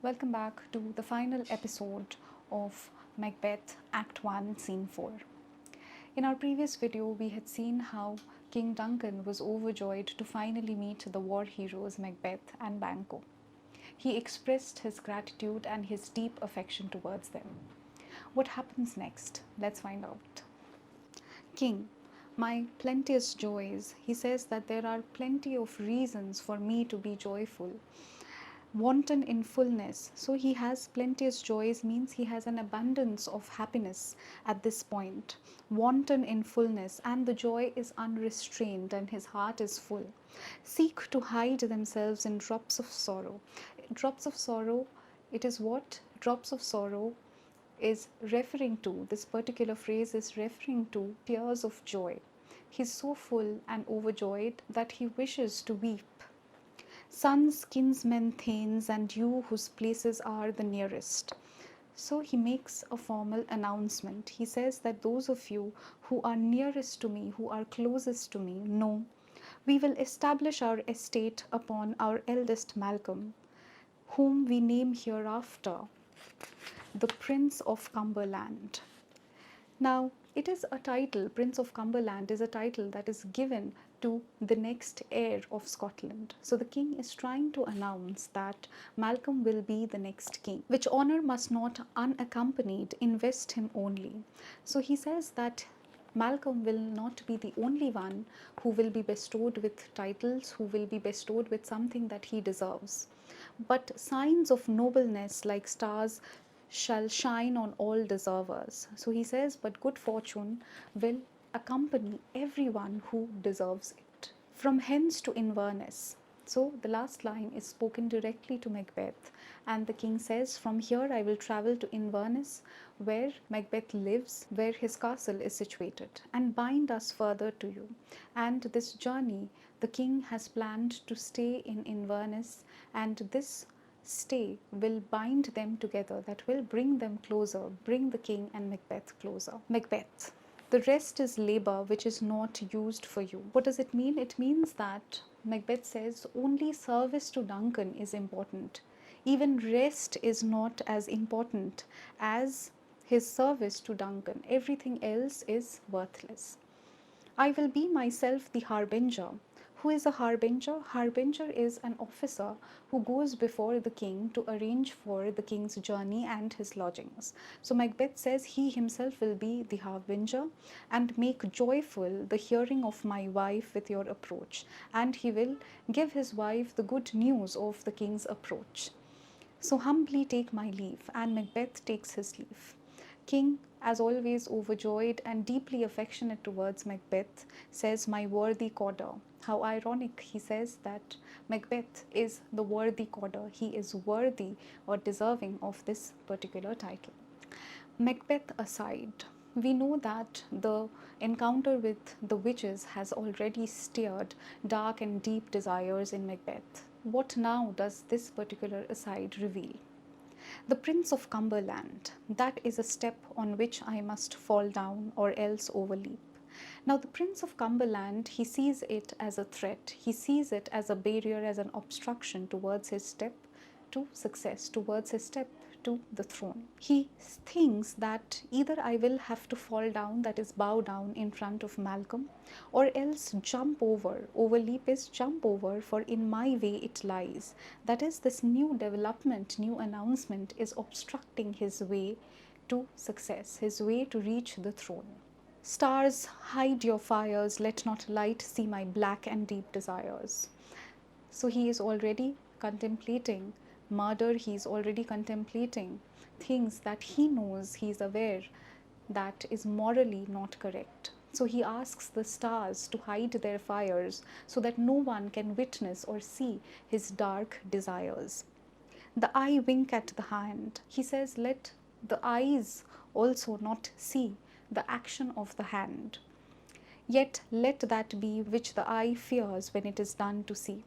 Welcome back to the final episode of Macbeth Act 1 Scene 4. In our previous video, we had seen how King Duncan was overjoyed to finally meet the war heroes Macbeth and Banquo. He expressed his gratitude and his deep affection towards them. What happens next? Let's find out. King, my plenteous joys, he says that there are plenty of reasons for me to be joyful. Wanton in fullness, so he has plenteous joys means he has an abundance of happiness at this point. Wanton in fullness, and the joy is unrestrained and his heart is full. Seek to hide themselves in drops of sorrow. Drops of sorrow, it is what? Drops of sorrow is referring to, this particular phrase is referring to tears of joy. He's so full and overjoyed that he wishes to weep. Sons, kinsmen, thanes, and you whose places are the nearest. So he makes a formal announcement. He says that those of you who are nearest to me, who are closest to me, know we will establish our estate upon our eldest Malcolm, whom we name hereafter the Prince of Cumberland. Now, it is a title, Prince of Cumberland is a title that is given to the next heir of Scotland. So the king is trying to announce that Malcolm will be the next king, which honor must not unaccompanied invest him only. So he says that Malcolm will not be the only one who will be bestowed with titles, who will be bestowed with something that he deserves. But signs of nobleness like stars shall shine on all deservers. So he says, but good fortune will accompany everyone who deserves it. From hence to Inverness. So the last line is spoken directly to Macbeth, and the king says, from here I will travel to Inverness, where Macbeth lives, where his castle is situated, and bind us further to you. And this journey the king has planned to stay in Inverness, and this stay will bind them together, that will bring them closer, bring the king and Macbeth closer. Macbeth, the rest is labor which is not used for you. What does it mean? It means that Macbeth says only service to Duncan is important. Even rest is not as important as his service to Duncan. Everything else is worthless. I will be myself the harbinger. Who is a harbinger? Harbinger is an officer who goes before the king to arrange for the king's journey and his lodgings. So Macbeth says he himself will be the harbinger and make joyful the hearing of my wife with your approach. And he will give his wife the good news of the king's approach. So humbly take my leave, and Macbeth takes his leave. King, as always overjoyed and deeply affectionate towards Macbeth, says, my worthy courter. How ironic, he says that Macbeth is the worthy courter. He is worthy or deserving of this particular title. Macbeth aside, we know that the encounter with the witches has already stirred dark and deep desires in Macbeth. What now does this particular aside reveal? The Prince of Cumberland, that is a step on which I must fall down or else overleap. Now the Prince of Cumberland, he sees it as a threat. He sees it as a barrier, as an obstruction towards his step to success, towards his step to the throne. He thinks that either I will have to fall down, that is bow down in front of Malcolm, or else jump over. Overleap is jump over, for in my way it lies. That is, this new development, new announcement is obstructing his way to success, his way to reach the throne. Stars, hide your fires, let not light see my black and deep desires. So he is already contemplating murder, he is already contemplating things that he knows, he is aware that is morally not correct. So he asks the stars to hide their fires so that no one can witness or see his dark desires. The eye wink at the hand. He says, let the eyes also not see the action of the hand. Yet let that be which the eye fears when it is done to see.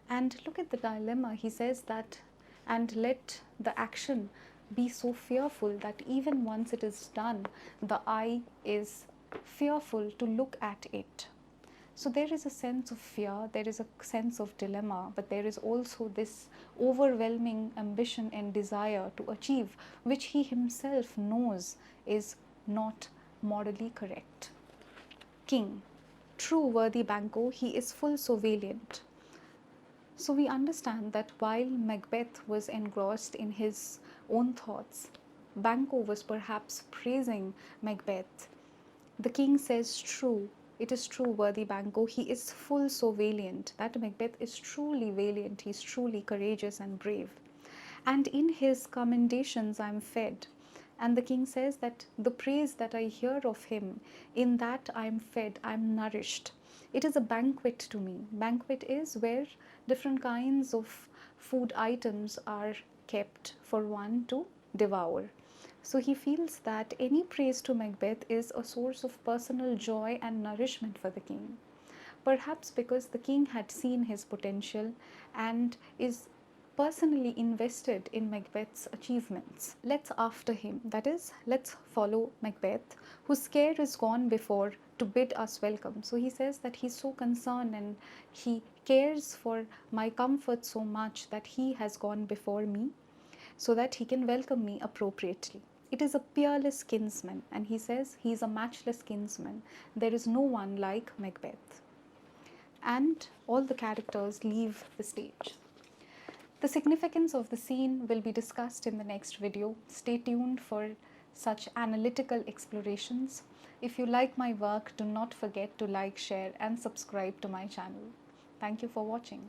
And look at the dilemma. He says that, and let the action be so fearful that even once it is done, the eye is fearful to look at it. So there is a sense of fear, there is a sense of dilemma, but there is also this overwhelming ambition and desire to achieve, which he himself knows is not morally correct. King, true worthy Banquo, he is full so valiant. So we understand that while Macbeth was engrossed in his own thoughts, Banquo was perhaps praising Macbeth. The king says, true, it is true, worthy Banquo, he is full so valiant. That Macbeth is truly valiant, he is truly courageous and brave. And in his commendations I am fed. And the king says that the praise that I hear of him, in that I am fed, I am nourished. It is a banquet to me. Banquet is where different kinds of food items are kept for one to devour. So he feels that any praise to Macbeth is a source of personal joy and nourishment for the king. Perhaps because the king had seen his potential and is personally invested in Macbeth's achievements. Let's after him, that is, let's follow Macbeth, whose care is gone before to bid us welcome. So he says that he's so concerned and he cares for my comfort so much that he has gone before me so that he can welcome me appropriately. It is a peerless kinsman, and he says he is a matchless kinsman. There is no one like Macbeth. And all the characters leave the stage. The significance of the scene will be discussed in the next video. Stay tuned for such analytical explorations. If you like my work, do not forget to like, share, and subscribe to my channel. Thank you for watching.